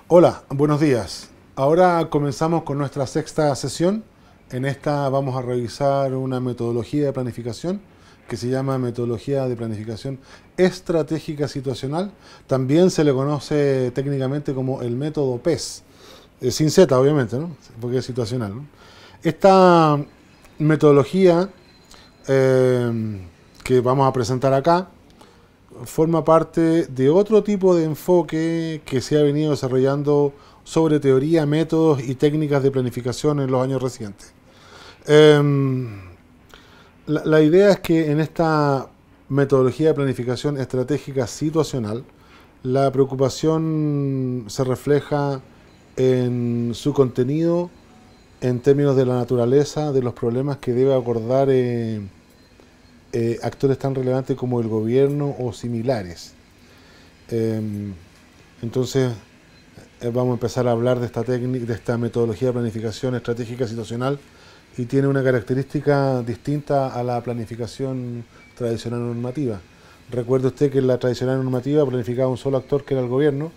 Hola, buenos días. Ahora comenzamos con nuestra sexta sesión. En esta vamos a revisar una metodología de planificación que se llama metodología de planificación estratégica situacional. También se le conoce técnicamente como el método PES, sin Z obviamente, ¿no? Porque es situacional, ¿no? Esta metodología que vamos a presentar acá forma parte de otro tipo de enfoque que se ha venido desarrollando sobre teoría, métodos y técnicas de planificación en los años recientes. Eh, la idea es que en esta metodología de planificación estratégica situacional, la preocupación se refleja en su contenido, en términos de la naturaleza, de los problemas que debe abordar actores tan relevantes como el gobierno o similares. Eh, entonces, vamos a empezar a hablar de esta técnica, de esta metodología de planificación estratégica situacional, y tiene una característica distinta a la planificación tradicional normativa. Recuerde usted que en la tradicional normativa planificaba un solo actor, que era el gobierno.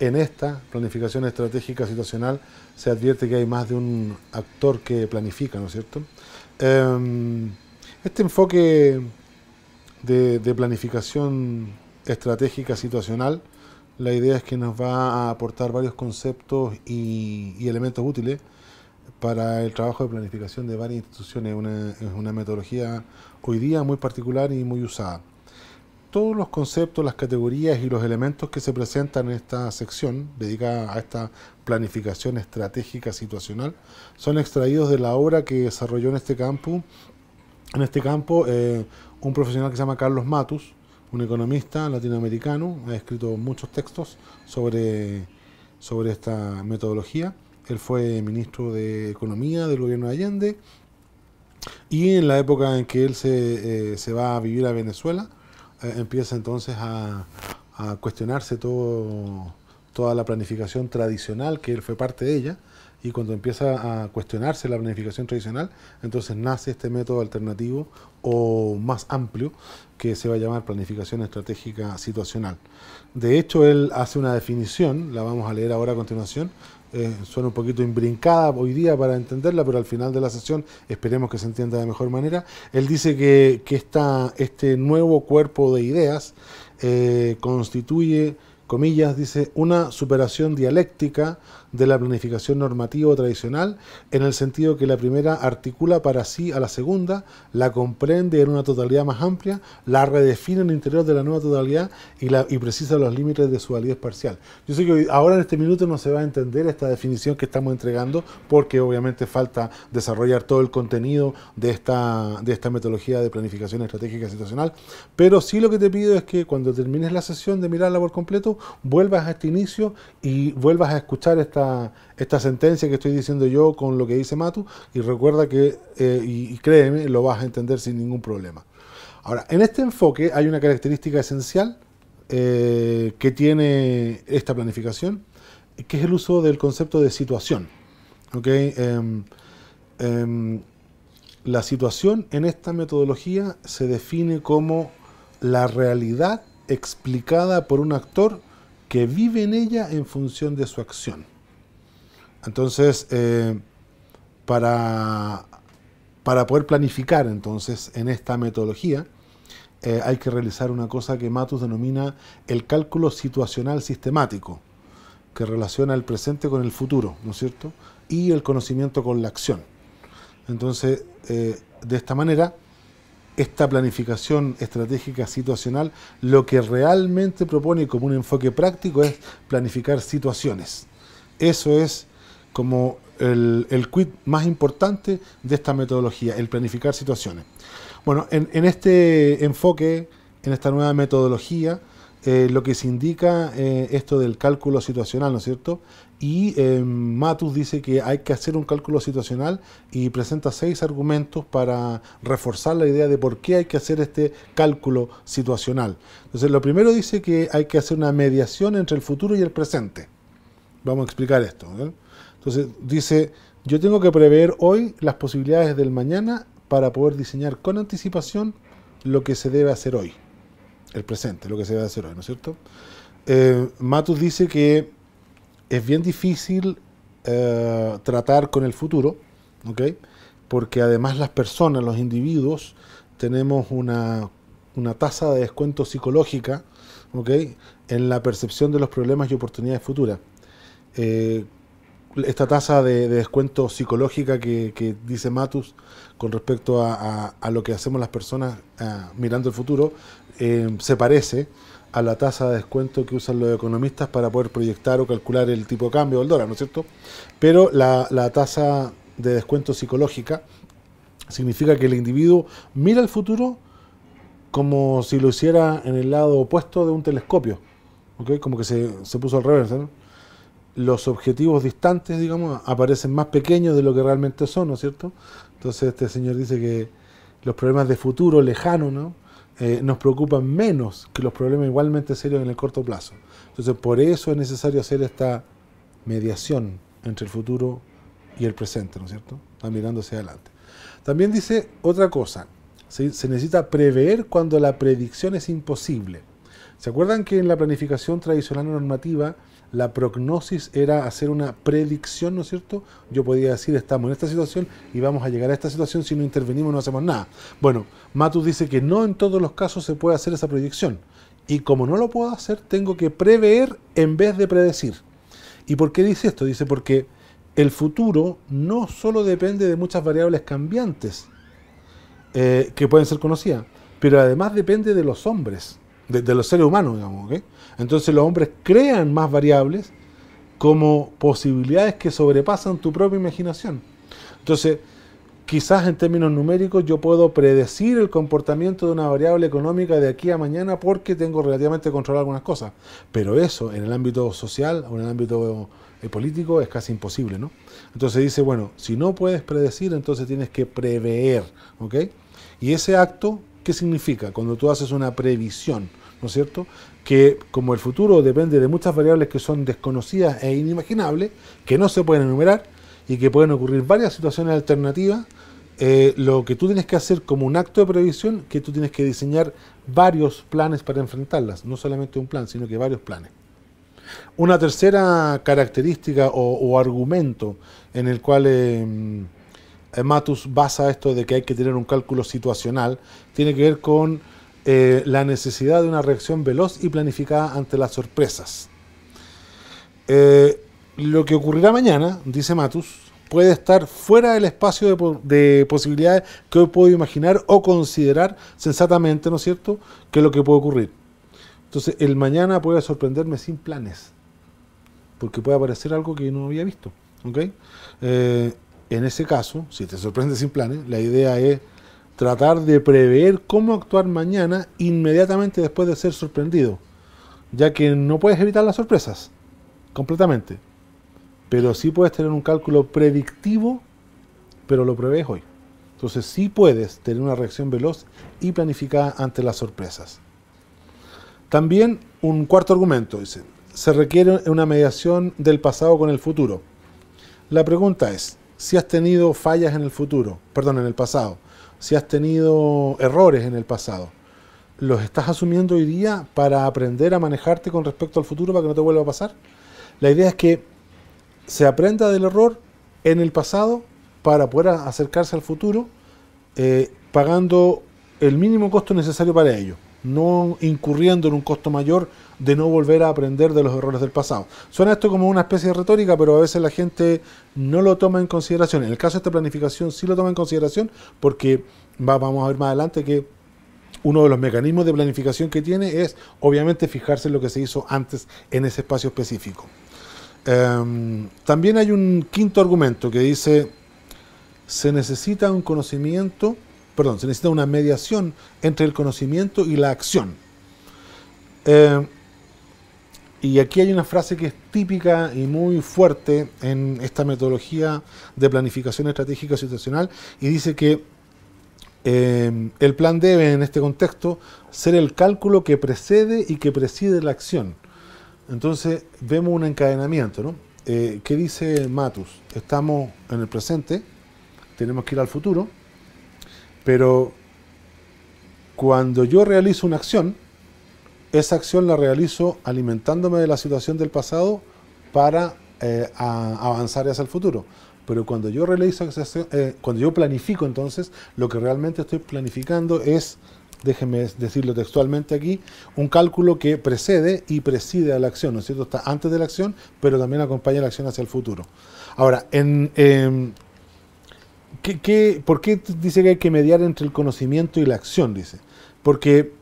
En esta planificación estratégica situacional se advierte que hay más de un actor que planifica, ¿no es cierto? Este enfoque de planificación estratégica situacional, la idea es que nos va a aportar varios conceptos y elementos útiles para el trabajo de planificación de varias instituciones. Es una metodología hoy día muy particular y muy usada. Todos los conceptos, las categorías y los elementos que se presentan en esta sección dedicada a esta planificación estratégica situacional son extraídos de la obra que desarrolló en este campo un profesional que se llama Carlos Matus, un economista latinoamericano. Ha escrito muchos textos sobre esta metodología. Él fue ministro de Economía del gobierno de Allende, y en la época en que él se va a vivir a Venezuela, empieza entonces a cuestionarse toda la planificación tradicional, que él fue parte de ella. Y cuando empieza a cuestionarse la planificación tradicional, entonces nace este método alternativo o más amplio, que se va a llamar planificación estratégica situacional. De hecho, él hace una definición, la vamos a leer ahora a continuación. Suena un poquito imbrincada hoy día para entenderla, pero al final de la sesión esperemos que se entienda de mejor manera. Él dice que este nuevo cuerpo de ideas constituye, comillas, dice, una superación dialéctica de la planificación normativa tradicional, en el sentido que la primera articula para sí a la segunda, la comprende en una totalidad más amplia, la redefine en el interior de la nueva totalidad y precisa los límites de su validez parcial. Yo sé que ahora en este minuto no se va a entender esta definición que estamos entregando, porque obviamente falta desarrollar todo el contenido de esta metodología de planificación estratégica situacional, pero sí lo que te pido es que cuando termines la sesión de mirarla por completo, vuelvas a este inicio y vuelvas a escuchar esta sentencia que estoy diciendo yo con lo que dice Matu, y recuerda que, y créeme, lo vas a entender sin ningún problema. Ahora, en este enfoque hay una característica esencial que tiene esta planificación, que es el uso del concepto de situación. ¿Okay? La situación en esta metodología se define como la realidad explicada por un actor que vive en ella en función de su acción. Entonces, para, para poder planificar entonces en esta metodología, hay que realizar una cosa que Matus denomina el cálculo situacional sistemático, que relaciona el presente con el futuro, ¿no es cierto? Y el conocimiento con la acción. Entonces, de esta manera, esta planificación estratégica situacional lo que realmente propone como un enfoque práctico es planificar situaciones. Eso es como el quid más importante de esta metodología, el planificar situaciones. Bueno, en este enfoque, en esta nueva metodología, lo que se indica esto del cálculo situacional, ¿no es cierto? Y Matus dice que hay que hacer un cálculo situacional y presenta 6 argumentos para reforzar la idea de por qué hay que hacer este cálculo situacional. Entonces, lo primero dice que hay que hacer una mediación entre el futuro y el presente. Vamos a explicar esto, ¿no? Entonces, dice, yo tengo que prever hoy las posibilidades del mañana para poder diseñar con anticipación lo que se debe hacer hoy. El presente, lo que se debe hacer hoy, ¿no es cierto? Matus dice que es bien difícil tratar con el futuro, ¿ok? Porque además las personas, los individuos, tenemos una tasa de descuento psicológica, ¿ok? En la percepción de los problemas y oportunidades futuras. Esta tasa de descuento psicológica que dice Matus con respecto a lo que hacemos las personas mirando el futuro, se parece a la tasa de descuento que usan los economistas para poder proyectar o calcular el tipo de cambio del dólar, ¿no es cierto? Pero la tasa de descuento psicológica significa que el individuo mira el futuro como si lo hiciera en el lado opuesto de un telescopio, ¿ok? Como que se puso al revés, ¿no? Los objetivos distantes, digamos, aparecen más pequeños de lo que realmente son, ¿no es cierto? Entonces este señor dice que los problemas de futuro lejano, ¿no? Nos preocupan menos que los problemas igualmente serios en el corto plazo. Entonces por eso es necesario hacer esta mediación entre el futuro y el presente, ¿no es cierto? Está mirando hacia adelante. También dice otra cosa, ¿sí? Se necesita prever cuando la predicción es imposible. ¿Se acuerdan que en la planificación tradicional normativa la prognosis era hacer una predicción, ¿no es cierto? Yo podía decir, estamos en esta situación y vamos a llegar a esta situación, si no intervenimos no hacemos nada. Bueno, Matus dice que no en todos los casos se puede hacer esa predicción. Y como no lo puedo hacer, tengo que prever en vez de predecir. ¿Y por qué dice esto? Dice porque el futuro no solo depende de muchas variables cambiantes que pueden ser conocidas, pero además depende de los hombres, de los seres humanos, digamos, ¿ok? Entonces los hombres crean más variables como posibilidades que sobrepasan tu propia imaginación. Entonces, quizás en términos numéricos yo puedo predecir el comportamiento de una variable económica de aquí a mañana porque tengo relativamente controlado algunas cosas. Pero eso en el ámbito social o en el ámbito político es casi imposible, ¿no? Entonces dice, bueno, si no puedes predecir, entonces tienes que prever, ¿ok? Y ese acto, ¿qué significa? Cuando tú haces una previsión, ¿no es cierto? Que como el futuro depende de muchas variables que son desconocidas e inimaginables, que no se pueden enumerar y que pueden ocurrir varias situaciones alternativas, lo que tú tienes que hacer como un acto de previsión, que tú tienes que diseñar varios planes para enfrentarlas, no solamente un plan, sino que varios planes. Una tercera característica o argumento en el cual Matus basa esto de que hay que tener un cálculo situacional, tiene que ver con la necesidad de una reacción veloz y planificada ante las sorpresas. Lo que ocurrirá mañana, dice Matus, puede estar fuera del espacio de posibilidades que hoy puedo imaginar o considerar sensatamente, ¿no es cierto?, que es lo que puede ocurrir. Entonces, el mañana puede sorprenderme sin planes, porque puede aparecer algo que no había visto, ¿ok? En ese caso, si te sorprende sin planes, la idea es tratar de prever cómo actuar mañana inmediatamente después de ser sorprendido, ya que no puedes evitar las sorpresas completamente, pero sí puedes tener un cálculo predictivo, pero lo prevés hoy. Entonces sí puedes tener una reacción veloz y planificada ante las sorpresas. También un cuarto argumento, dice, se requiere una mediación del pasado con el futuro. La pregunta es, si has tenido fallas en el futuro, perdón, en el pasado, si has tenido errores en el pasado, ¿los estás asumiendo hoy día para aprender a manejarte con respecto al futuro para que no te vuelva a pasar? La idea es que se aprenda del error en el pasado para poder acercarse al futuro pagando el mínimo costo necesario para ello, no incurriendo en un costo mayor de no volver a aprender de los errores del pasado. Suena esto como una especie de retórica, pero a veces la gente no lo toma en consideración. En el caso de esta planificación sí lo toma en consideración porque vamos a ver más adelante que uno de los mecanismos de planificación que tiene es obviamente fijarse en lo que se hizo antes en ese espacio específico. También hay un quinto argumento que dice se necesita un conocimiento, perdón, se necesita una mediación entre el conocimiento y la acción. Y aquí hay una frase que es típica y muy fuerte en esta metodología de planificación estratégica situacional y dice que el plan debe en este contexto ser el cálculo que precede y que preside la acción. Entonces vemos un encadenamiento, ¿no? ¿Qué dice Matus? Estamos en el presente, tenemos que ir al futuro, pero cuando yo realizo una acción, esa acción la realizo alimentándome de la situación del pasado para a avanzar hacia el futuro. Pero cuando yo realizo, cuando yo planifico, entonces, lo que realmente estoy planificando es, déjenme decirlo textualmente aquí, un cálculo que precede y preside a la acción, ¿no es cierto? Está antes de la acción, pero también acompaña la acción hacia el futuro. Ahora, ¿por qué dice que hay que mediar entre el conocimiento y la acción? Dice, porque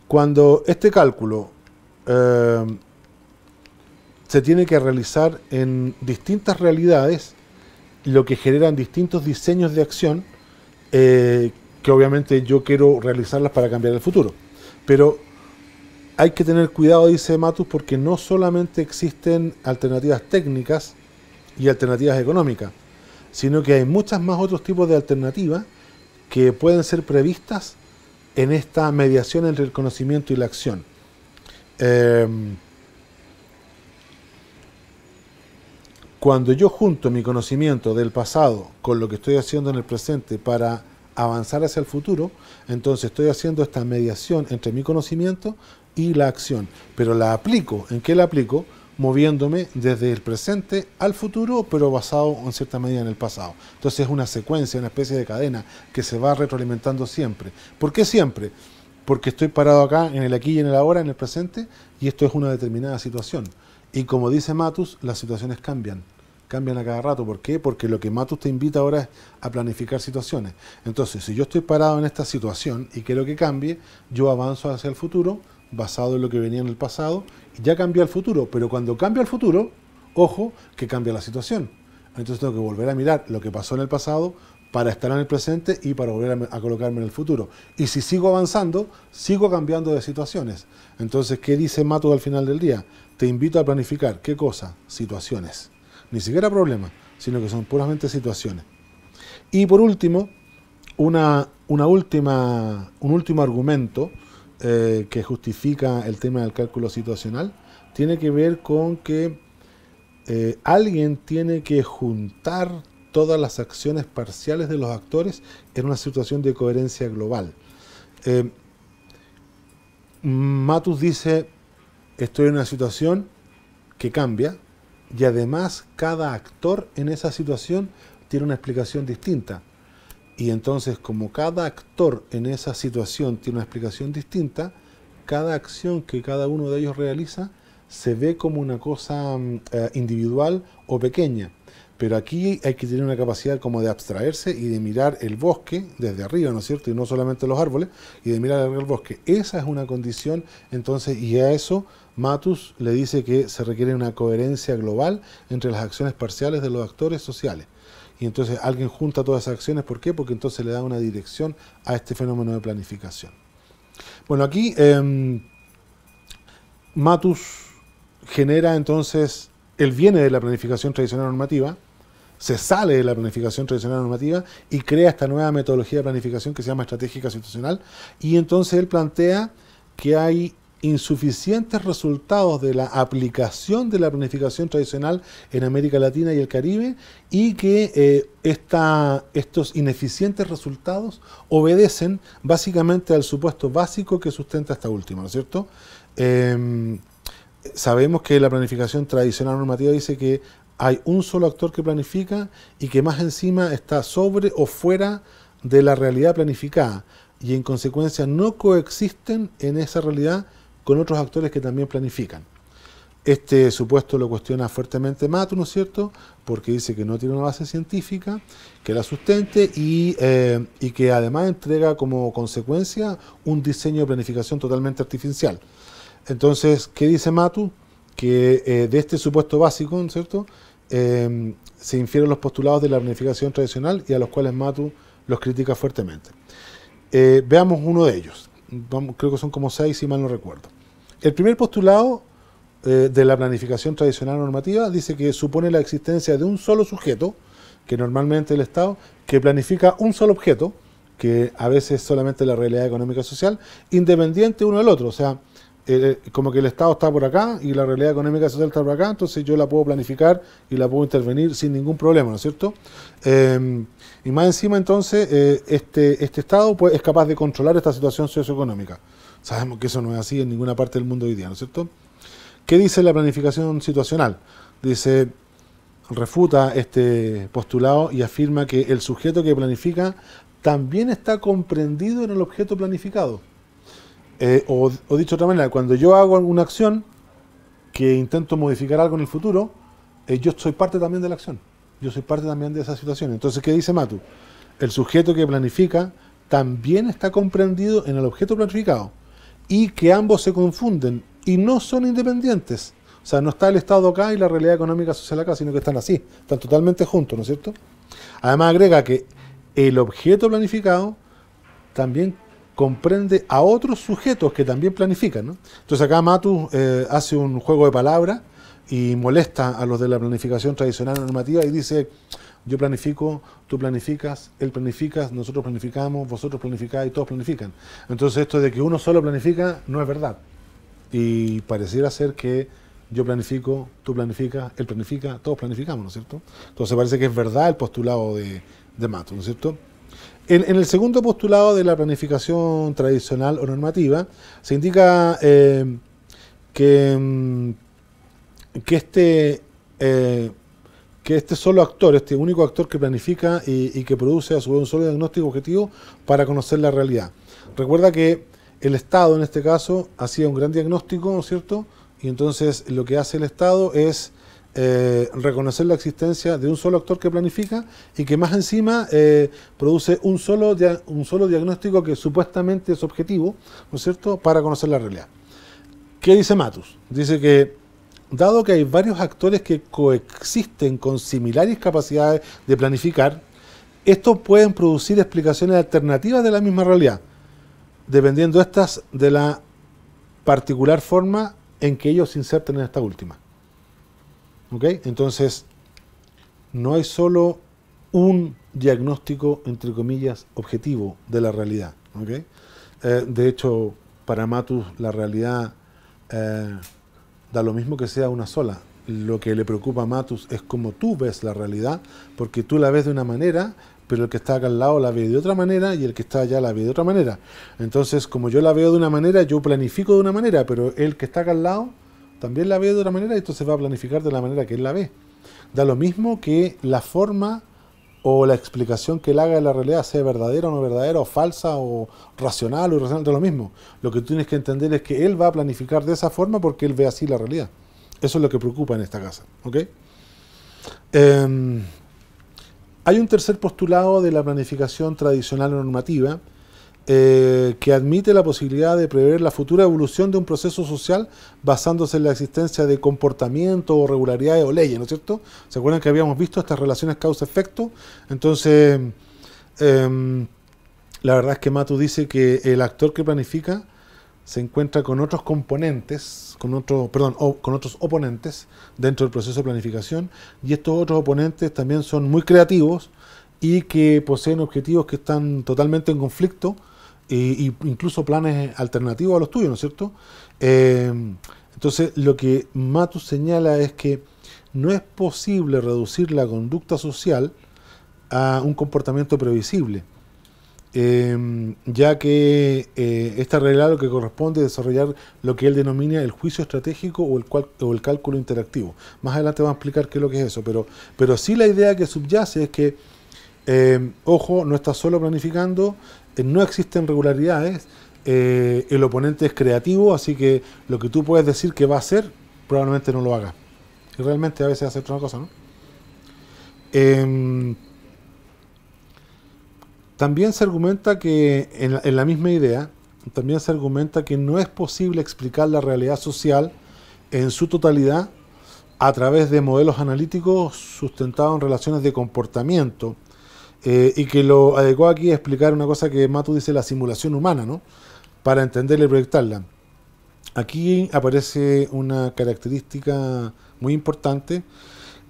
cuando este cálculo se tiene que realizar en distintas realidades, lo que generan distintos diseños de acción, que obviamente yo quiero realizarlas para cambiar el futuro. Pero hay que tener cuidado, dice Matus, porque no solamente existen alternativas técnicas y alternativas económicas, sino que hay muchas más otros tipos de alternativas que pueden ser previstas en esta mediación entre el conocimiento y la acción. Cuando yo junto mi conocimiento del pasado con lo que estoy haciendo en el presente para avanzar hacia el futuro, entonces estoy haciendo esta mediación entre mi conocimiento y la acción. Pero la aplico, ¿en qué la aplico? Moviéndome desde el presente al futuro, pero basado en cierta medida en el pasado. Entonces es una secuencia, una especie de cadena que se va retroalimentando siempre. ¿Por qué siempre? Porque estoy parado acá, en el aquí y en el ahora, en el presente, y esto es una determinada situación. Y como dice Matus, las situaciones cambian a cada rato. ¿Por qué? Porque lo que Matus te invita ahora es a planificar situaciones. Entonces, si yo estoy parado en esta situación y quiero que cambie, yo avanzo hacia el futuro, basado en lo que venía en el pasado, y ya cambió el futuro. Pero cuando cambia el futuro, ojo, que cambia la situación. Entonces tengo que volver a mirar lo que pasó en el pasado para estar en el presente y para volver a colocarme en el futuro. Y si sigo avanzando, sigo cambiando de situaciones. Entonces, ¿qué dice Matus al final del día? Te invito a planificar. ¿Qué cosa? Situaciones. Ni siquiera problemas, sino que son puramente situaciones. Y por último, un último argumento que justifica el tema del cálculo situacional tiene que ver con que alguien tiene que juntar todas las acciones parciales de los actores en una situación de coherencia global. Matus dice, estoy en una situación que cambia y además cada actor en esa situación tiene una explicación distinta. Y entonces, como cada actor en esa situación tiene una explicación distinta, cada acción que cada uno de ellos realiza se ve como una cosa individual o pequeña. Pero aquí hay que tener una capacidad como de abstraerse y de mirar el bosque desde arriba, ¿no es cierto? Y no solamente los árboles, y de mirar el bosque. Esa es una condición, entonces, y a eso Matus le dice que se requiere una coherencia global entre las acciones parciales de los actores sociales. Y entonces alguien junta todas esas acciones, ¿por qué? Porque entonces le da una dirección a este fenómeno de planificación. Bueno, aquí Matus genera entonces, él viene de la planificación tradicional normativa, se sale de la planificación tradicional normativa y crea esta nueva metodología de planificación que se llama estratégica situacional, y entonces él plantea que hay insuficientes resultados de la aplicación de la planificación tradicional en América Latina y el Caribe, y que estos ineficientes resultados obedecen básicamente al supuesto básico que sustenta esta última, ¿no es cierto? Sabemos que la planificación tradicional normativa dice que hay un solo actor que planifica y que más encima está sobre o fuera de la realidad planificada, y en consecuencia no coexisten en esa realidad con otros actores que también planifican. Este supuesto lo cuestiona fuertemente Matus, ¿no es cierto?, porque dice que no tiene una base científica que la sustente y que además entrega como consecuencia un diseño de planificación totalmente artificial. Entonces, ¿qué dice Matus? Que de este supuesto básico, ¿no es cierto?, se infieren los postulados de la planificación tradicional, y a los cuales Matus los critica fuertemente. Veamos uno de ellos. Creo que son como 6, si mal no recuerdo. El primer postulado de la planificación tradicional normativa dice que supone la existencia de un solo sujeto, que normalmente el Estado, que planifica un solo objeto, que a veces solamente la realidad económica y social, independiente uno del otro. O sea, como que el Estado está por acá y la realidad económica y social está por acá, entonces yo la puedo planificar y la puedo intervenir sin ningún problema, ¿no es cierto? Y más encima, entonces, este Estado pues, es capaz de controlar esta situación socioeconómica. Sabemos que eso no es así en ninguna parte del mundo hoy día, ¿no es cierto? ¿Qué dice la planificación situacional? dice, refuta este postulado y afirma que el sujeto que planifica también está comprendido en el objeto planificado. O dicho de otra manera, cuando yo hago una acción que intento modificar algo en el futuro, yo soy parte también de la acción. Yo soy parte también de esa situación. Entonces, ¿qué dice Matus? El sujeto que planifica también está comprendido en el objeto planificado y que ambos se confunden y no son independientes. O sea, no está el Estado acá y la realidad económica social acá, sino que están así, están totalmente juntos, ¿no es cierto? Además agrega que el objeto planificado también comprende a otros sujetos que también planifican, ¿no? Entonces acá Matus hace un juego de palabras y molesta a los de la planificación tradicional normativa y dice, yo planifico, tú planificas, él planifica, nosotros planificamos, vosotros planificáis y todos planifican. Entonces esto de que uno solo planifica no es verdad. Y pareciera ser que yo planifico, tú planificas, él planifica, todos planificamos, ¿no es cierto? Entonces parece que es verdad el postulado de Matus, ¿no es cierto? En el segundo postulado de la planificación tradicional o normativa, se indica que este solo actor, este único actor que planifica y que produce a su vez un solo diagnóstico objetivo para conocer la realidad. Recuerda que el Estado en este caso hacía un gran diagnóstico, ¿no es cierto? Y entonces lo que hace el Estado es reconocer la existencia de un solo actor que planifica y que más encima produce un solo diagnóstico que supuestamente es objetivo, ¿no es cierto?, para conocer la realidad. ¿Qué dice Matus? Dice que dado que hay varios actores que coexisten con similares capacidades de planificar, estos pueden producir explicaciones alternativas de la misma realidad, dependiendo estas de la particular forma en que ellos se inserten en esta última. ¿Ok? Entonces, no hay solo un diagnóstico, entre comillas, objetivo de la realidad. ¿Ok? De hecho, para Matus, la realidad da lo mismo que sea una sola. Lo que le preocupa a Matus es cómo tú ves la realidad, porque tú la ves de una manera, pero el que está acá al lado la ve de otra manera y el que está allá la ve de otra manera. Entonces, como yo la veo de una manera, yo planifico de una manera, pero el que está acá al lado también la ve de otra manera y entonces va a planificar de la manera que él la ve. Da lo mismo que la forma o la explicación que él haga de la realidad sea verdadera o no verdadera, o falsa o racional o irracional, da lo mismo. Lo que tú tienes que entender es que él va a planificar de esa forma porque él ve así la realidad. Eso es lo que preocupa en esta casa. ¿Ok? Hay un tercer postulado de la planificación tradicional o normativa que admite la posibilidad de prever la futura evolución de un proceso social basándose en la existencia de comportamiento o regularidades o leyes, ¿no es cierto? ¿Se acuerdan que habíamos visto estas relaciones causa-efecto? Entonces, la verdad es que Matus dice que el actor que planifica se encuentra con otros componentes, con otros oponentes dentro del proceso de planificación, y estos otros oponentes también son muy creativos y que poseen objetivos que están totalmente en conflicto, e incluso planes alternativos a los tuyos, ¿no es cierto? Entonces, lo que Matus señala es que no es posible reducir la conducta social a un comportamiento previsible, ya que esta realidad lo que corresponde es desarrollar lo que él denomina el juicio estratégico o el cálculo interactivo. Más adelante vamos a explicar qué es lo que es eso, pero sí la idea que subyace es que, ojo, no estás solo planificando, no existen regularidades, el oponente es creativo, así que lo que tú puedes decir que va a hacer, probablemente no lo haga. Y realmente a veces hace otra cosa, ¿no? También se argumenta que, en la misma idea, también se argumenta que no es posible explicar la realidad social en su totalidad a través de modelos analíticos sustentados en relaciones de comportamiento, y que lo adecuado aquí es explicar una cosa que Matus dice, la simulación humana, ¿no?, para entenderla y proyectarla. Aquí aparece una característica muy importante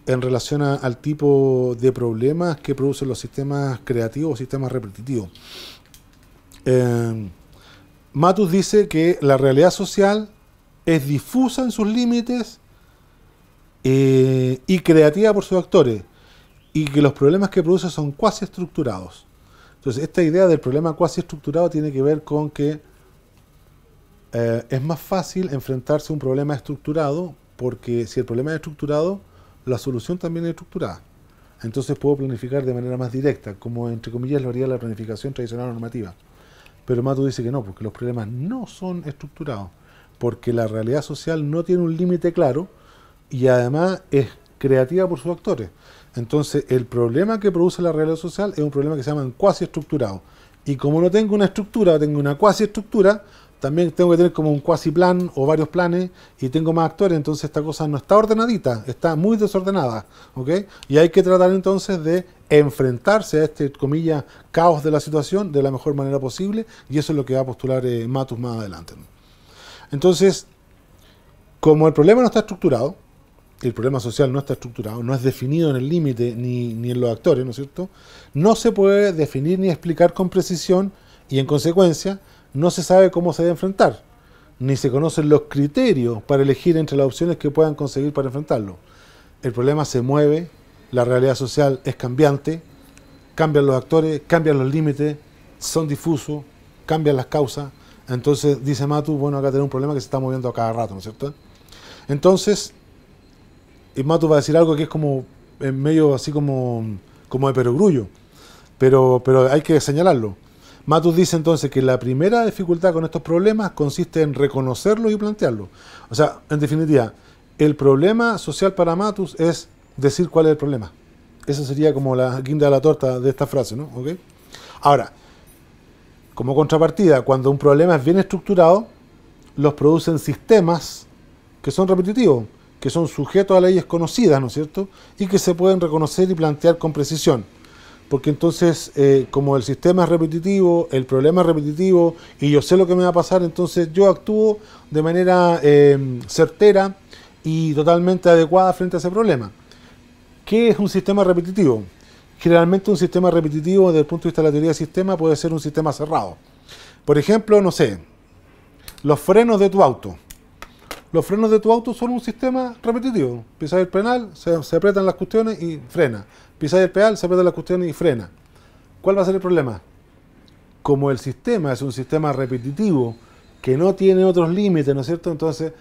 en relación al tipo de problemas que producen los sistemas creativos o sistemas repetitivos. Matus dice que la realidad social es difusa en sus límites y creativa por sus actores, y que los problemas que produce son cuasi estructurados. Entonces, esta idea del problema cuasi estructurado tiene que ver con que es más fácil enfrentarse a un problema estructurado, porque si el problema es estructurado, la solución también es estructurada. Entonces puedo planificar de manera más directa, como entre comillas lo haría la planificación tradicional normativa. Pero Matus dice que no, porque los problemas no son estructurados, porque la realidad social no tiene un límite claro y además es creativa por sus actores. Entonces el problema que produce la realidad social es un problema que se llama cuasi estructurado. Y como no tengo una estructura, tengo una cuasi estructura, también tengo que tener como un cuasi plan o varios planes y tengo más actores, entonces esta cosa no está ordenadita, está muy desordenada, ¿ok? Y hay que tratar entonces de enfrentarse a este, comillas, caos de la situación de la mejor manera posible, y eso es lo que va a postular Matus más adelante, ¿no? Entonces, como el problema no está estructurado, el problema social no está estructurado, no es definido en el límite ni en los actores, ¿no es cierto? No se puede definir ni explicar con precisión y en consecuencia no se sabe cómo se debe enfrentar, ni se conocen los criterios para elegir entre las opciones que puedan conseguir para enfrentarlo. El problema se mueve, la realidad social es cambiante, cambian los actores, cambian los límites, son difusos, cambian las causas. Entonces dice Matus, bueno, acá tenemos un problema que se está moviendo a cada rato, ¿no es cierto? Entonces, y Matus va a decir algo que es como en medio así como de perogrullo, pero hay que señalarlo. Matus dice entonces que la primera dificultad con estos problemas consiste en reconocerlos y plantearlos. O sea, en definitiva, el problema social para Matus es decir cuál es el problema. Esa sería como la guinda de la torta de esta frase, ¿no? ¿Okay? Ahora, como contrapartida, cuando un problema es bien estructurado, los producen sistemas que son repetitivos, que son sujetos a leyes conocidas, ¿no es cierto? Y que se pueden reconocer y plantear con precisión. Porque entonces, como el sistema es repetitivo, el problema es repetitivo, y yo sé lo que me va a pasar, entonces yo actúo de manera certera y totalmente adecuada frente a ese problema. ¿Qué es un sistema repetitivo? Generalmente un sistema repetitivo, desde el punto de vista de la teoría del sistema, puede ser un sistema cerrado. Por ejemplo, no sé, los frenos de tu auto. Los frenos de tu auto son un sistema repetitivo. Pisas el pedal, se aprietan las cuestiones y frena. Pisas el pedal, se aprietan las cuestiones y frena. ¿Cuál va a ser el problema? Como el sistema es un sistema repetitivo que no tiene otros límites, ¿no es cierto? Entonces,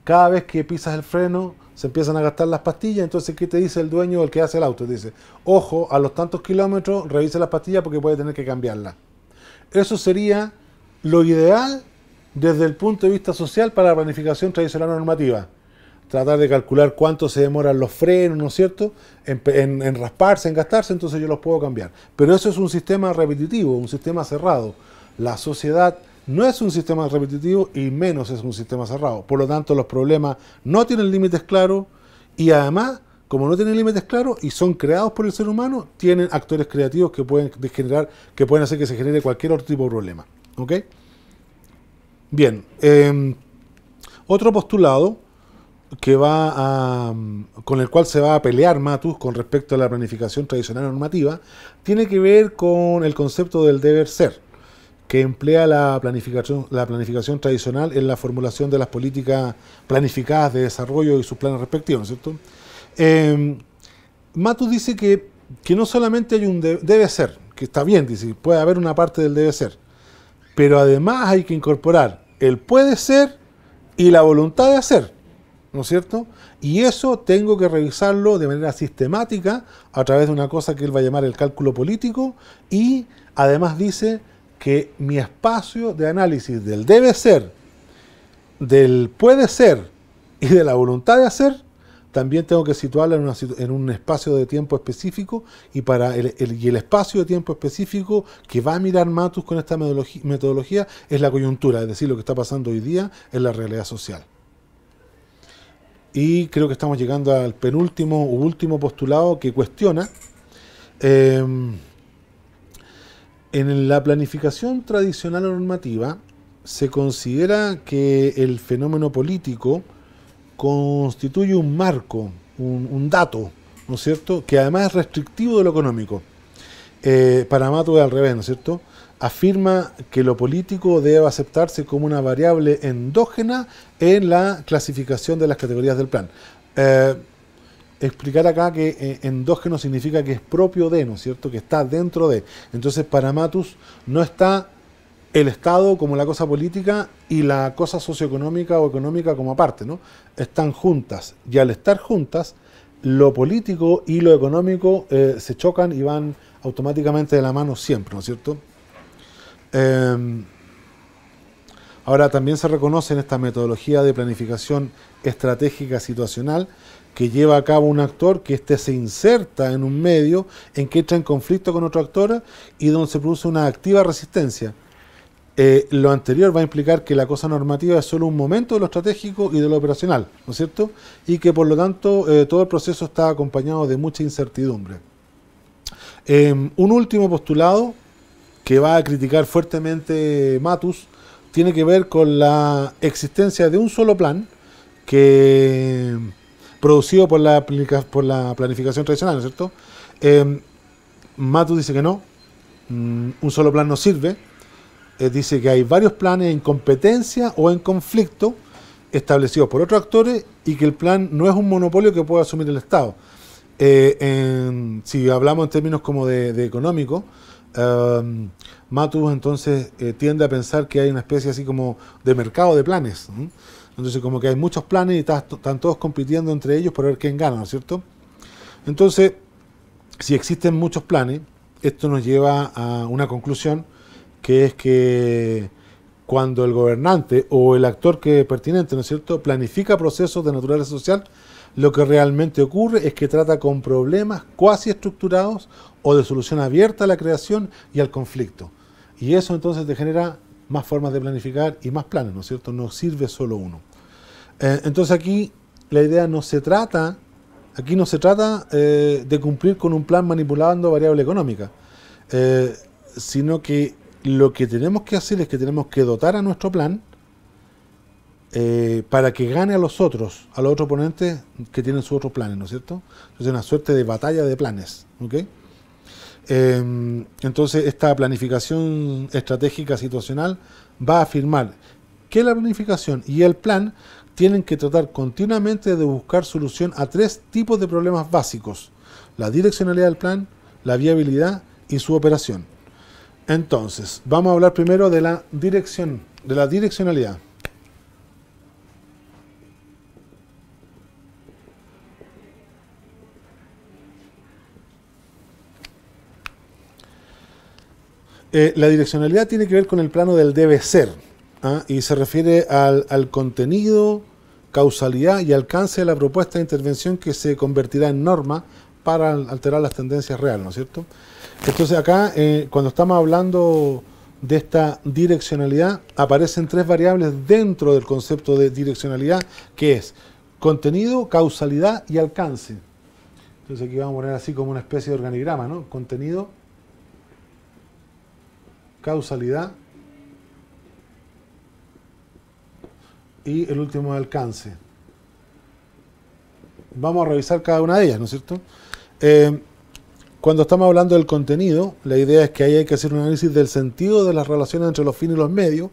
cada vez que pisas el freno, se empiezan a gastar las pastillas. Entonces, ¿qué te dice el dueño o el que hace el auto? Te dice, ojo, a los tantos kilómetros, revise las pastillas porque puede tener que cambiarlas. Eso sería lo ideal desde el punto de vista social para la planificación tradicional normativa. Tratar de calcular cuánto se demoran los frenos, ¿no es cierto?, en rasparse, en gastarse, entonces yo los puedo cambiar. Pero eso es un sistema repetitivo, un sistema cerrado. La sociedad no es un sistema repetitivo y menos es un sistema cerrado. Por lo tanto, los problemas no tienen límites claros y además, como no tienen límites claros y son creados por el ser humano, tienen actores creativos que pueden hacer que se genere cualquier otro tipo de problema. ¿Ok? Bien, otro postulado que con el cual se va a pelear Matus con respecto a la planificación tradicional normativa tiene que ver con el concepto del deber ser, que emplea la planificación tradicional en la formulación de las políticas planificadas de desarrollo y sus planes respectivos, ¿no es cierto? Matus dice que no solamente hay un debe ser, que está bien, dice, puede haber una parte del debe ser, pero además hay que incorporar el puede ser y la voluntad de hacer, ¿no es cierto? Y eso tengo que revisarlo de manera sistemática a través de una cosa que él va a llamar el cálculo político, y además dice que mi espacio de análisis del debe ser, del puede ser y de la voluntad de hacer, también tengo que situarla en un espacio de tiempo específico, y para el espacio de tiempo específico que va a mirar Matus con esta metodología es la coyuntura, es decir, lo que está pasando hoy día en la realidad social. Y creo que estamos llegando al penúltimo u último postulado que cuestiona. En la planificación tradicional normativa se considera que el fenómeno político constituye un marco, un dato, ¿no es cierto?, que además es restrictivo de lo económico. Para Matus es al revés, ¿no es cierto?, afirma que lo político debe aceptarse como una variable endógena en la clasificación de las categorías del plan. Explicar acá que endógeno significa que es propio de, ¿no es cierto?, que está dentro de. Entonces, para Matus no está el Estado como la cosa política y la cosa socioeconómica o económica como aparte, ¿no? Están juntas, y al estar juntas, lo político y lo económico se chocan y van automáticamente de la mano siempre, ¿no es cierto? Ahora, también se reconoce en esta metodología de planificación estratégica situacional que lleva a cabo un actor que se inserta en un medio en que entra en conflicto con otro actor y donde se produce una activa resistencia. Lo anterior va a implicar que la cosa normativa es solo un momento de lo estratégico y de lo operacional, ¿no es cierto? Y que por lo tanto todo el proceso está acompañado de mucha incertidumbre. Un último postulado que va a criticar fuertemente Matus tiene que ver con la existencia de un solo plan que producido por la planificación tradicional, ¿no es cierto? Matus dice que no, un solo plan no sirve. Dice que hay varios planes en competencia o en conflicto establecidos por otros actores y que el plan no es un monopolio que pueda asumir el Estado. Si hablamos en términos como de económico, Matus entonces tiende a pensar que hay una especie así como de mercado de planes, ¿no? Entonces como que hay muchos planes y están todos compitiendo entre ellos por ver quién gana, ¿no es cierto? Entonces, si existen muchos planes, esto nos lleva a una conclusión, que es que cuando el gobernante o el actor que es pertinente, ¿no es cierto?, planifica procesos de naturaleza social, lo que realmente ocurre es que trata con problemas cuasi estructurados o de solución abierta a la creación y al conflicto. Y eso entonces te genera más formas de planificar y más planes, ¿no es cierto? No sirve solo uno. Entonces aquí la idea no se trata, de cumplir con un plan manipulando variable económica, sino que lo que tenemos que hacer es que tenemos que dotar a nuestro plan para que gane a los otros oponentes que tienen sus otros planes, ¿no es cierto? Entonces una suerte de batalla de planes, ¿ok? Entonces esta planificación estratégica situacional va a afirmar que la planificación y el plan tienen que tratar continuamente de buscar solución a tres tipos de problemas básicos: la direccionalidad del plan, la viabilidad y su operación. Entonces, vamos a hablar primero de la direccionalidad. La direccionalidad tiene que ver con el plano del debe ser, ¿ah? Y se refiere al contenido, causalidad y alcance de la propuesta de intervención que se convertirá en norma para alterar las tendencias reales, ¿no es cierto? Entonces acá, cuando estamos hablando de esta direccionalidad, aparecen tres variables dentro del concepto de direccionalidad, que es contenido, causalidad y alcance. Entonces aquí vamos a poner así como una especie de organigrama, ¿no? Contenido, causalidad y el último alcance. Vamos a revisar cada una de ellas, ¿no es cierto? Cuando estamos hablando del contenido, la idea es que ahí hay que hacer un análisis del sentido de las relaciones entre los fines y los medios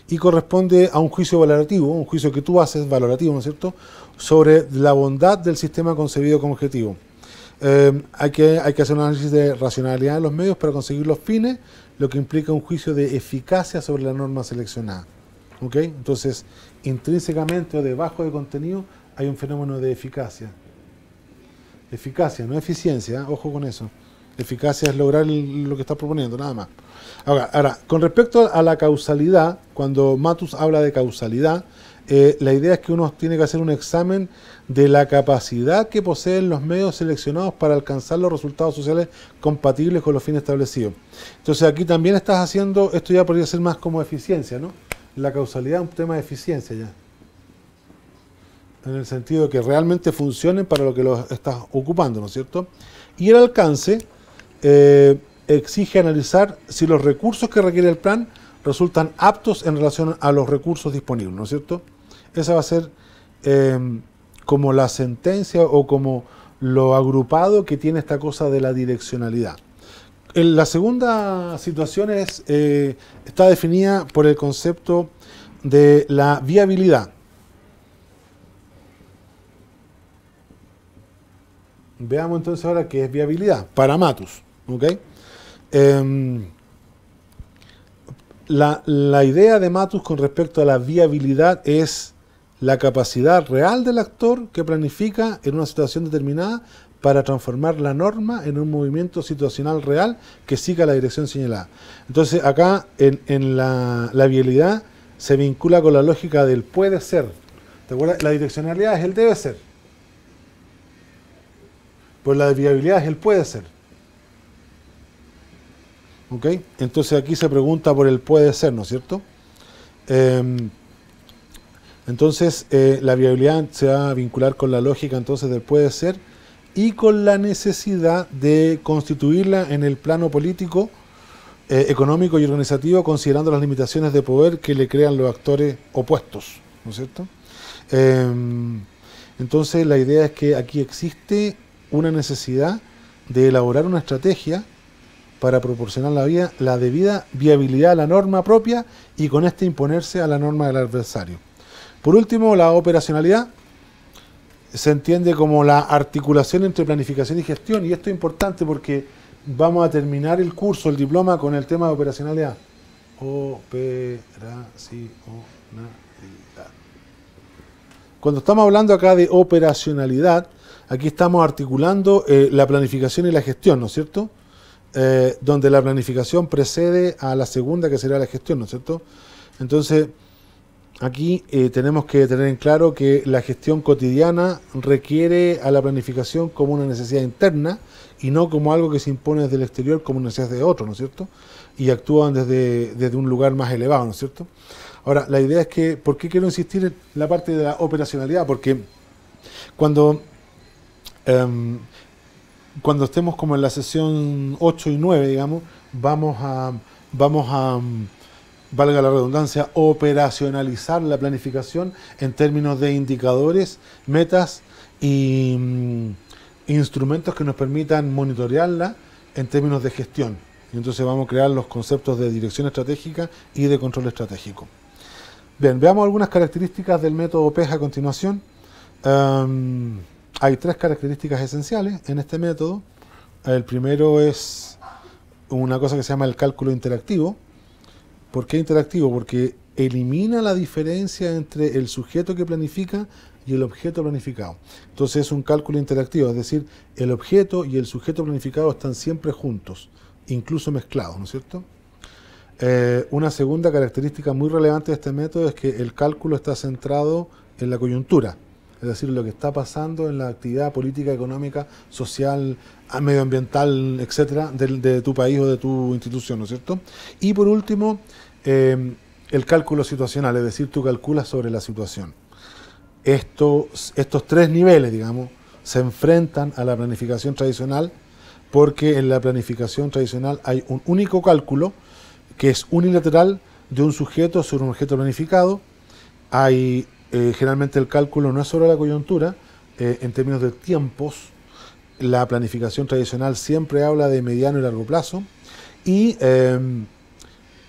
y corresponde a un juicio valorativo, un juicio que tú haces valorativo, ¿no es cierto?, sobre la bondad del sistema concebido como objetivo. Hay que hacer un análisis de racionalidad de los medios para conseguir los fines, lo que implica un juicio de eficacia sobre la norma seleccionada. ¿Ok? Entonces, intrínsecamente o debajo de contenido hay un fenómeno de eficacia. Eficacia, no eficiencia, ¿eh? Ojo con eso. Eficacia es lograr lo que está proponiendo, nada más. Ahora, con respecto a la causalidad, cuando Matus habla de causalidad, la idea es que uno tiene que hacer un examen de la capacidad que poseen los medios seleccionados para alcanzar los resultados sociales compatibles con los fines establecidos. Entonces aquí también estás haciendo, esto ya podría ser más como eficiencia, ¿no? La causalidad es un tema de eficiencia ya. En el sentido de que realmente funcionen para lo que los estás ocupando, ¿no es cierto? Y el alcance exige analizar si los recursos que requiere el plan resultan aptos en relación a los recursos disponibles, ¿no es cierto? Esa va a ser como la sentencia o como lo agrupado que tiene esta cosa de la direccionalidad. La segunda situación está definida por el concepto de la viabilidad. Veamos entonces ahora qué es viabilidad para Matus, ¿ok? La idea de Matus con respecto a la viabilidad es la capacidad real del actor que planifica en una situación determinada para transformar la norma en un movimiento situacional real que siga la dirección señalada. Entonces acá en la vialidad se vincula con la lógica del puede ser. ¿Te acuerdas? La direccionalidad es el debe ser. Pues la viabilidad es el puede ser. ¿Ok? Entonces aquí se pregunta por el puede ser, ¿no es cierto? Entonces la viabilidad se va a vincular con la lógica entonces del puede ser y con la necesidad de constituirla en el plano político, económico y organizativo, considerando las limitaciones de poder que le crean los actores opuestos, ¿no es cierto? Entonces la idea es que aquí existe una necesidad de elaborar una estrategia para proporcionar la debida viabilidad a la norma propia y con este imponerse a la norma del adversario. Por último, la operacionalidad se entiende como la articulación entre planificación y gestión, y esto es importante porque vamos a terminar el curso, el diploma, con el tema de operacionalidad. Operacionalidad. Cuando estamos hablando acá de operacionalidad, aquí estamos articulando la planificación y la gestión, ¿no es cierto? Donde la planificación precede a la segunda, que será la gestión, ¿no es cierto? Entonces, aquí tenemos que tener en claro que la gestión cotidiana requiere a la planificación como una necesidad interna y no como algo que se impone desde el exterior como una necesidad de otro, ¿no es cierto? Y actúan desde un lugar más elevado, ¿no es cierto? Ahora, la idea es que, ¿por qué quiero insistir en la parte de la operacionalidad? Porque cuando estemos como en la sesión 8 y 9, digamos, vamos a valga la redundancia, operacionalizar la planificación en términos de indicadores, metas y instrumentos que nos permitan monitorearla en términos de gestión. Y entonces vamos a crear los conceptos de dirección estratégica y de control estratégico. Bien, veamos algunas características del método PES a continuación. Hay 3 características esenciales en este método. El primero es una cosa que se llama el cálculo interactivo. ¿Por qué interactivo? Porque elimina la diferencia entre el sujeto que planifica y el objeto planificado. Entonces es un cálculo interactivo, es decir, el objeto y el sujeto planificado están siempre juntos, incluso mezclados, ¿no es cierto? Una segunda característica muy relevante de este método es que el cálculo está centrado en la coyuntura, es decir, lo que está pasando en la actividad política, económica, social, medioambiental, etcétera, de tu país o de tu institución, ¿no es cierto? Y por último, el cálculo situacional, es decir, tú calculas sobre la situación. Estos 3 niveles, digamos, se enfrentan a la planificación tradicional porque en la planificación tradicional hay un único cálculo que es unilateral de un sujeto sobre un objeto planificado. Hay generalmente el cálculo no es sobre la coyuntura, en términos de tiempos, la planificación tradicional siempre habla de mediano y largo plazo, y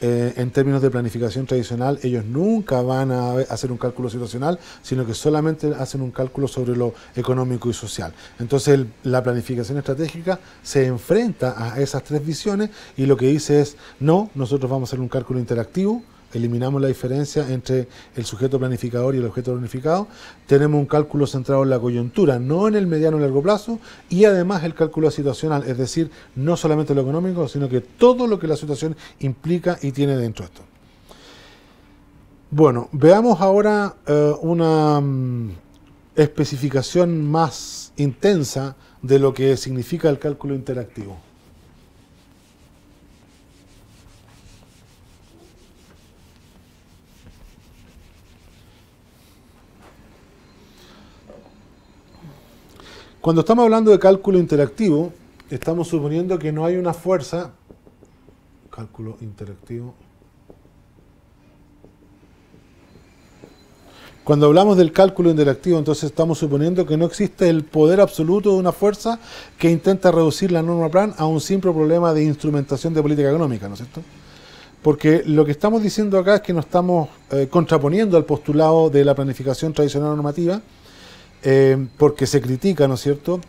en términos de planificación tradicional ellos nunca van a hacer un cálculo situacional, sino que solamente hacen un cálculo sobre lo económico y social. Entonces la planificación estratégica se enfrenta a esas 3 visiones y lo que dice es, no, nosotros vamos a hacer un cálculo interactivo, eliminamos la diferencia entre el sujeto planificador y el objeto planificado, tenemos un cálculo centrado en la coyuntura, no en el mediano y largo plazo, y además el cálculo situacional, es decir, no solamente lo económico, sino que todo lo que la situación implica y tiene dentro de esto. Bueno, veamos ahora una especificación más intensa de lo que significa el cálculo interactivo. Cuando estamos hablando de cálculo interactivo, estamos suponiendo que no hay una fuerza. Cálculo interactivo. Cuando hablamos del cálculo interactivo, entonces estamos suponiendo que no existe el poder absoluto de una fuerza que intenta reducir la norma plan a un simple problema de instrumentación de política económica, ¿no es cierto? Porque lo que estamos diciendo acá es que nos estamos contraponiendo al postulado de la planificación tradicional normativa, porque se critica, ¿no es cierto?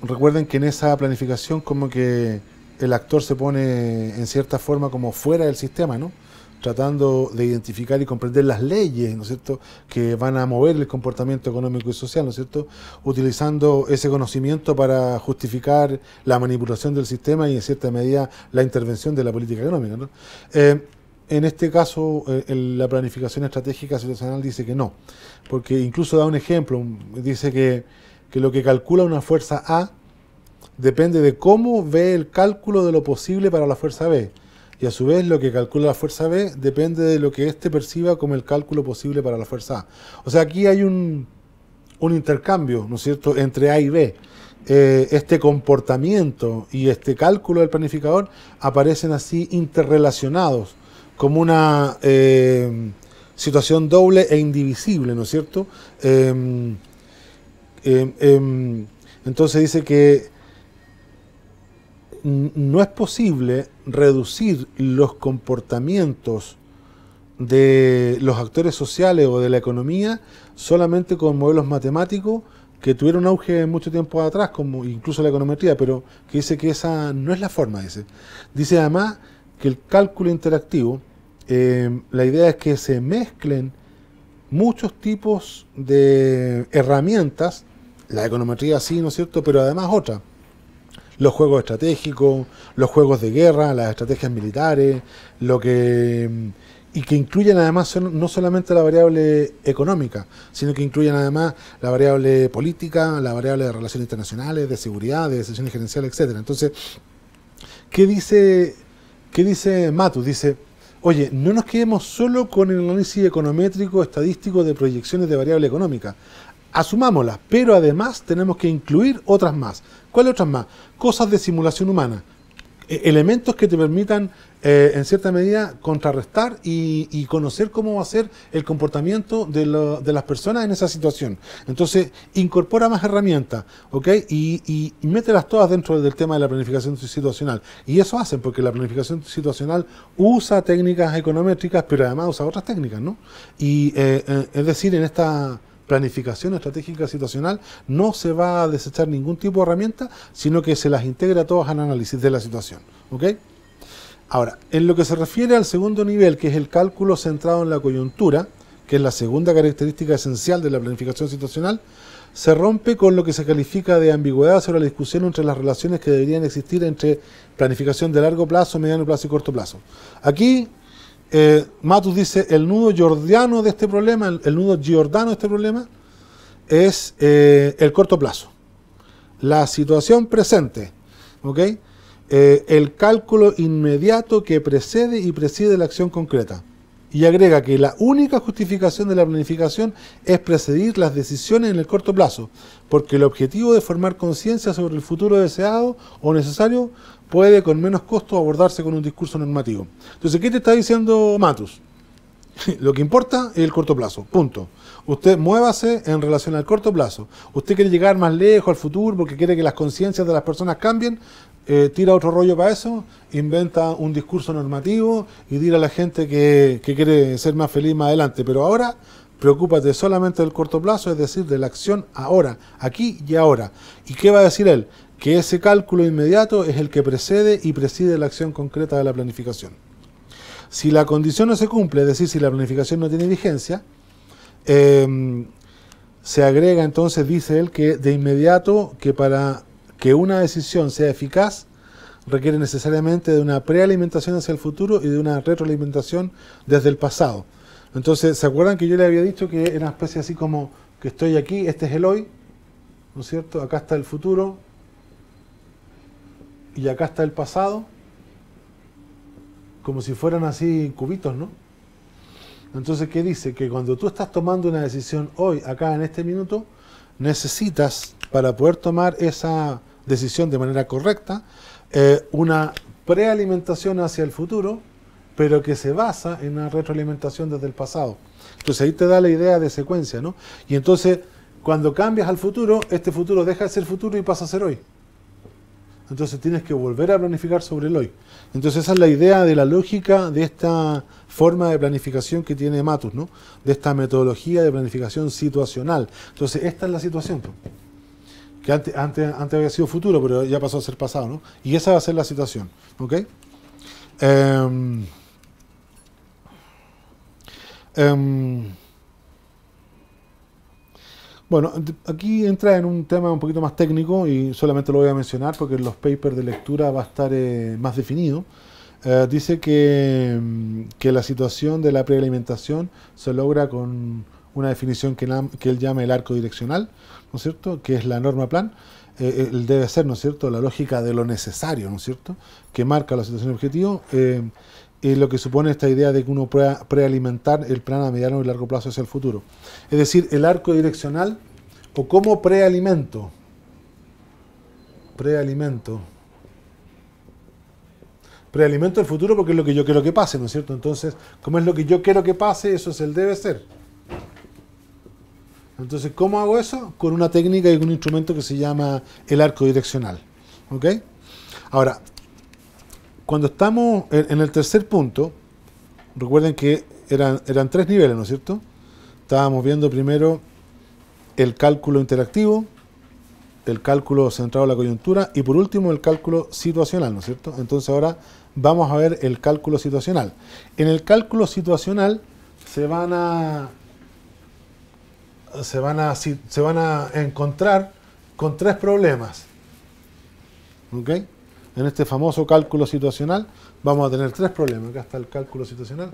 Recuerden que en esa planificación como que el actor se pone en cierta forma como fuera del sistema, ¿no? tratando de identificar y comprender las leyes, ¿no es cierto?, que van a mover el comportamiento económico y social, ¿no es cierto?, utilizando ese conocimiento para justificar la manipulación del sistema y en cierta medida la intervención de la política económica, ¿no? En este caso, la planificación estratégica situacional dice que no, porque incluso da un ejemplo, dice que lo que calcula una fuerza A depende de cómo ve el cálculo de lo posible para la fuerza B, y a su vez lo que calcula la fuerza B depende de lo que éste perciba como el cálculo posible para la fuerza A. O sea, aquí hay un intercambio, ¿no es cierto?, entre A y B. Este comportamiento y este cálculo del planificador aparecen así interrelacionados, como una situación doble e indivisible, ¿no es cierto? Entonces dice que no es posible reducir los comportamientos de los actores sociales o de la economía solamente con modelos matemáticos que tuvieron auge mucho tiempo atrás, como incluso la econometría, pero que dice que esa no es la forma, dice. Dice además que el cálculo interactivo, la idea es que se mezclen muchos tipos de herramientas, la econometría sí, ¿no es cierto?, pero además otras. Los juegos estratégicos, los juegos de guerra, las estrategias militares, y que incluyen además no solamente la variable económica, sino que incluyen además la variable política, la variable de relaciones internacionales, de seguridad, de decisiones gerenciales, etc. Entonces, ¿qué dice Matus? Dice, oye, no nos quedemos solo con el análisis econométrico, estadístico de proyecciones de variable económica. Asumámoslas, pero además tenemos que incluir otras más. ¿Cuáles otras más? Cosas de simulación humana, elementos que te permitan en cierta medida contrarrestar y conocer cómo va a ser el comportamiento de las personas en esa situación. Entonces incorpora más herramientas, ¿ok? Y mételas todas dentro del tema de la planificación situacional, y eso hacen porque la planificación situacional usa técnicas econométricas, pero además usa otras técnicas, ¿no? Y es decir, en esta planificación estratégica situacional no se va a desechar ningún tipo de herramienta, sino que se las integra todas al análisis de la situación, ¿ok? Ahora, en lo que se refiere al segundo nivel, que es el cálculo centrado en la coyuntura, que es la segunda característica esencial de la planificación situacional, se rompe con lo que se califica de ambigüedad sobre la discusión entre las relaciones que deberían existir entre planificación de largo plazo, mediano plazo y corto plazo. Aquí Matus dice, el nudo giordano de este problema, el nudo giordano de este problema es el corto plazo, la situación presente, ¿ok? El cálculo inmediato que precede y preside la acción concreta. Y agrega que la única justificación de la planificación es precedir las decisiones en el corto plazo, porque el objetivo de formar conciencia sobre el futuro deseado o necesario puede con menos costo abordarse con un discurso normativo. Entonces, ¿qué te está diciendo Matus? Lo que importa es el corto plazo, punto. Usted muévase en relación al corto plazo. Usted quiere llegar más lejos al futuro porque quiere que las conciencias de las personas cambien, tira otro rollo para eso, inventa un discurso normativo y dile a la gente que quiere ser más feliz más adelante. Pero ahora, preocúpate solamente del corto plazo, es decir, de la acción ahora, aquí y ahora. ¿Y qué va a decir él? Que ese cálculo inmediato es el que precede y preside la acción concreta de la planificación. Si la condición no se cumple, es decir, si la planificación no tiene vigencia, se agrega entonces, dice él, que de inmediato que para que una decisión sea eficaz requiere necesariamente de una prealimentación hacia el futuro y de una retroalimentación desde el pasado. Entonces, ¿se acuerdan que yo le había dicho que era una especie así como que estoy aquí, este es el hoy, ¿no es cierto? Acá está el futuro y acá está el pasado, como si fueran así cubitos, ¿no? Entonces, ¿qué dice? Que cuando tú estás tomando una decisión hoy, acá en este minuto, necesitas, para poder tomar esa decisión de manera correcta, una prealimentación hacia el futuro, pero que se basa en una retroalimentación desde el pasado. Entonces ahí te da la idea de secuencia, ¿no? Y entonces, cuando cambias al futuro, este futuro deja de ser futuro y pasa a ser hoy. Entonces tienes que volver a planificar sobre el hoy. Entonces esa es la idea de la lógica de esta forma de planificación que tiene Matus, ¿no? De esta metodología de planificación situacional. Entonces esta es la situación, que antes había sido futuro, pero ya pasó a ser pasado, ¿no? Y esa va a ser la situación, ¿ok? Em, bueno, aquí entra en un tema un poquito más técnico y solamente lo voy a mencionar porque en los papers de lectura va a estar más definido. Dice que la situación de la prealimentación se logra con una definición que él llama el arco direccional, ¿no es cierto?, que es la norma plan. Él debe ser, ¿no es cierto?, la lógica de lo necesario, ¿no es cierto?, que marca la situación objetivo, y lo que supone esta idea de que uno pueda prealimentar el plan a mediano y largo plazo hacia el futuro. Es decir, el arco direccional, o como prealimento el futuro porque es lo que yo quiero que pase, ¿no es cierto? Entonces, como es lo que yo quiero que pase, eso es el debe ser. Entonces, ¿cómo hago eso? Con una técnica y un instrumento que se llama el arco direccional. ¿Ok? Ahora, cuando estamos en el tercer punto, recuerden que eran tres niveles, ¿no es cierto? Estábamos viendo primero el cálculo interactivo, el cálculo centrado en la coyuntura y por último el cálculo situacional, ¿no es cierto? Entonces ahora vamos a ver el cálculo situacional. En el cálculo situacional se van a encontrar con tres problemas. ¿Ok? En este famoso cálculo situacional vamos a tener tres problemas. Acá está el cálculo situacional.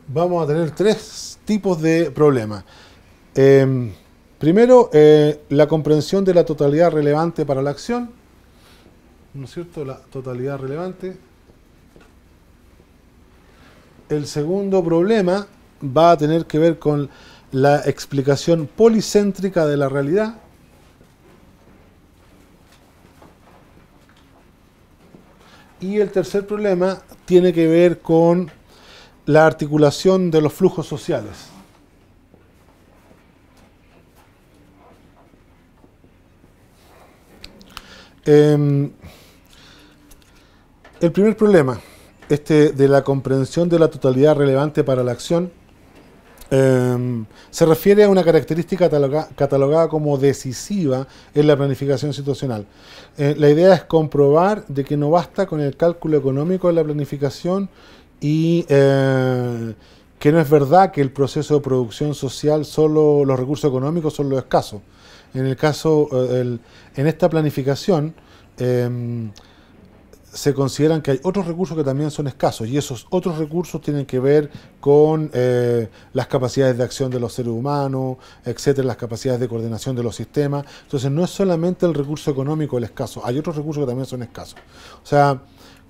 Vamos a tener tres tipos de problemas. Primero, la comprensión de la totalidad relevante para la acción. ¿No es cierto? La totalidad relevante. El segundo problema va a tener que ver con la explicación policéntrica de la realidad. Y el tercer problema tiene que ver con la articulación de los flujos sociales. El primer problema, de la comprensión de la totalidad relevante para la acción, se refiere a una característica catalogada como decisiva en la planificación situacional. La idea es comprobar de que no basta con el cálculo económico de la planificación y que no es verdad que el proceso de producción social, solo los recursos económicos son los escasos. En el caso, en esta planificación, se consideran que hay otros recursos que también son escasos y esos otros recursos tienen que ver con las capacidades de acción de los seres humanos, etcétera, las capacidades de coordinación de los sistemas. Entonces no es solamente el recurso económico el escaso, hay otros recursos que también son escasos. O sea,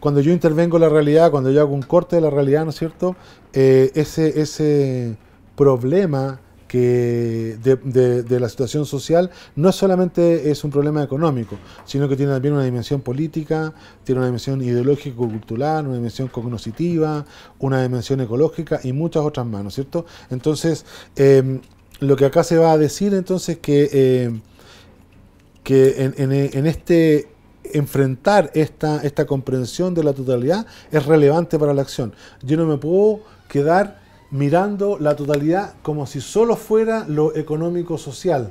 cuando yo intervengo en la realidad, cuando yo hago un corte de la realidad, ¿no es cierto?, ese problema de la situación social no solamente es un problema económico, sino que tiene también una dimensión política, tiene una dimensión ideológico-cultural, una dimensión cognitiva, una dimensión ecológica y muchas otras más, ¿no es cierto? Entonces, lo que acá se va a decir entonces que en este enfrentar esta comprensión de la totalidad es relevante para la acción. Yo no me puedo quedar mirando la totalidad como si solo fuera lo económico-social.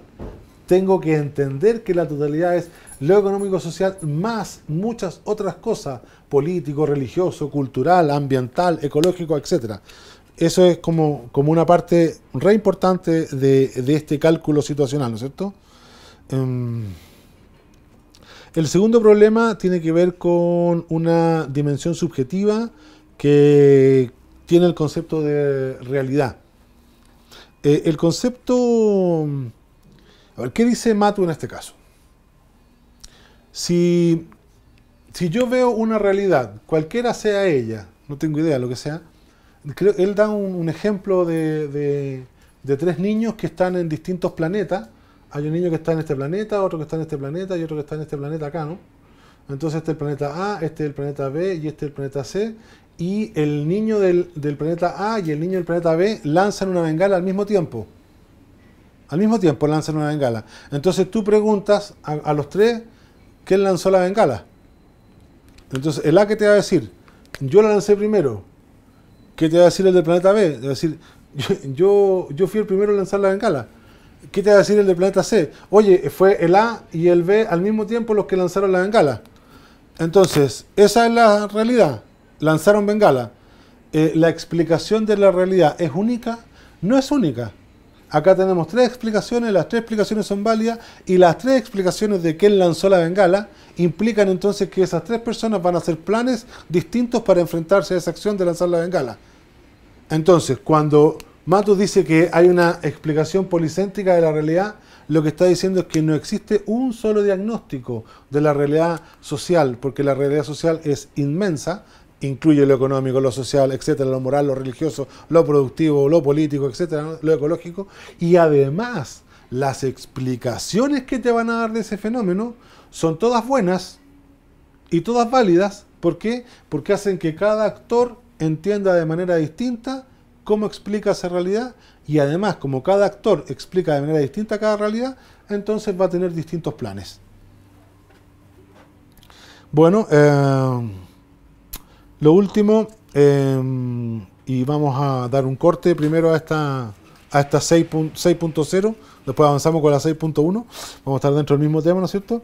Tengo que entender que la totalidad es lo económico-social más muchas otras cosas, político, religioso, cultural, ambiental, ecológico, etc. Eso es como una parte re importante de este cálculo situacional, ¿no es cierto? El segundo problema tiene que ver con una dimensión subjetiva que tiene el concepto de realidad. El concepto... A ver, ¿qué dice Matu en este caso? Si yo veo una realidad, cualquiera sea ella, no tengo idea, lo que sea, él da un ejemplo de tres niños que están en distintos planetas. Hay un niño que está en este planeta, otro que está en este planeta y otro que está en este planeta acá, ¿no? Entonces este es el planeta A, este es el planeta B y este es el planeta C. Y el niño del planeta A y el niño del planeta B lanzan una bengala al mismo tiempo. Al mismo tiempo lanzan una bengala. Entonces tú preguntas a los tres, ¿quién lanzó la bengala? Entonces el A, ¿qué te va a decir? Yo la lancé primero. ¿Qué te va a decir el del planeta B? Te va a decir, yo fui el primero en lanzar la bengala. ¿Qué te va a decir el del planeta C? Oye, fue el A y el B al mismo tiempo los que lanzaron la bengala. Entonces, esa es la realidad. lanzaron bengala. La explicación de la realidad es única, no es única. Acá tenemos tres explicaciones, las tres explicaciones son válidas y las tres explicaciones de quién lanzó la bengala implican entonces que esas tres personas van a hacer planes distintos para enfrentarse a esa acción de lanzar la bengala. Entonces, cuando Matus dice que hay una explicación policéntrica de la realidad, lo que está diciendo es que no existe un solo diagnóstico de la realidad social, porque la realidad social es inmensa, incluye lo económico, lo social, etcétera, lo moral, lo religioso, lo productivo, lo político, etcétera, ¿no? Lo ecológico, y además las explicaciones que te van a dar de ese fenómeno son todas buenas y todas válidas. ¿Por qué? Porque hacen que cada actor entienda de manera distinta cómo explica esa realidad, y además, como cada actor explica de manera distinta cada realidad, entonces va a tener distintos planes. Bueno, lo último, y vamos a dar un corte primero a esta 6.0, después avanzamos con la 6.1, vamos a estar dentro del mismo tema, ¿no es cierto?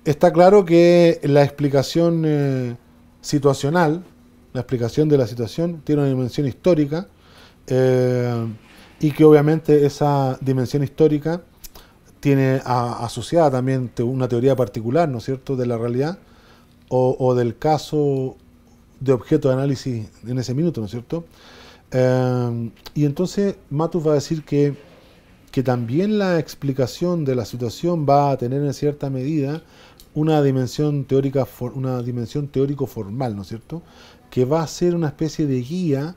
Está claro que la explicación situacional, la explicación de la situación, tiene una dimensión histórica, y que obviamente esa dimensión histórica tiene asociada también una teoría particular, ¿no es cierto?, de la realidad o del caso de objeto de análisis en ese minuto, ¿no es cierto? Y entonces Matus va a decir que también la explicación de la situación va a tener en cierta medida una dimensión teórica, una dimensión teórico-formal, ¿no es cierto?, que va a ser una especie de guía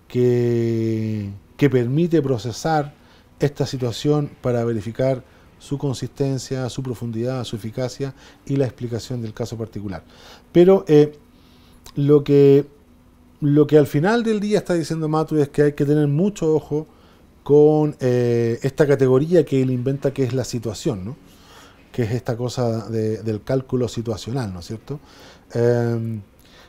que permite procesar esta situación para verificar su consistencia, su profundidad, su eficacia y la explicación del caso particular. Pero lo que al final del día está diciendo Matus es que hay que tener mucho ojo con esta categoría que él inventa, que es la situación, ¿no?, que es esta cosa del cálculo situacional, ¿no es cierto?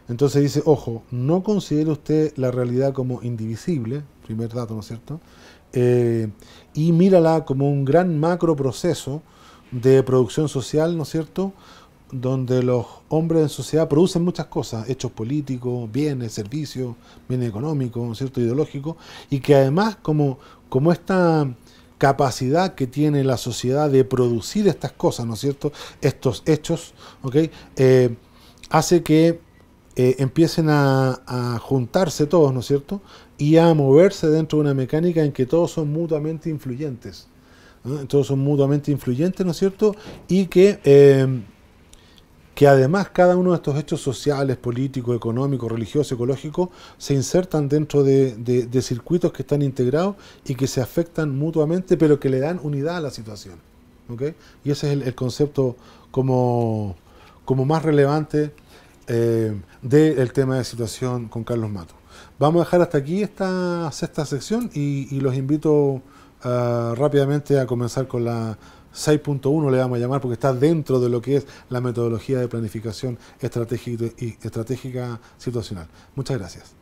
Entonces dice, ojo, no considere usted la realidad como indivisible, primer dato, ¿no es cierto? Y mírala como un gran macro proceso de producción social, ¿no es cierto?, donde los hombres en sociedad producen muchas cosas, hechos políticos, bienes, servicios, bienes económicos, ¿no es cierto?, ideológicos, y que además como esta capacidad que tiene la sociedad de producir estas cosas, ¿no es cierto?, estos hechos, ¿ok?, hace que empiecen a juntarse todos, ¿no es cierto?, y a moverse dentro de una mecánica en que todos son mutuamente influyentes, ¿no? Todos son mutuamente influyentes, ¿no es cierto?, y que además cada uno de estos hechos sociales, políticos, económicos, religiosos, ecológicos, se insertan dentro de circuitos que están integrados y que se afectan mutuamente, pero que le dan unidad a la situación, ¿ok? Y ese es el concepto como más relevante del tema de situación con Carlos Matus. Vamos a dejar hasta aquí esta sexta sección y los invito rápidamente a comenzar con la 6.1, le vamos a llamar, porque está dentro de lo que es la metodología de planificación estratégica situacional. Muchas gracias.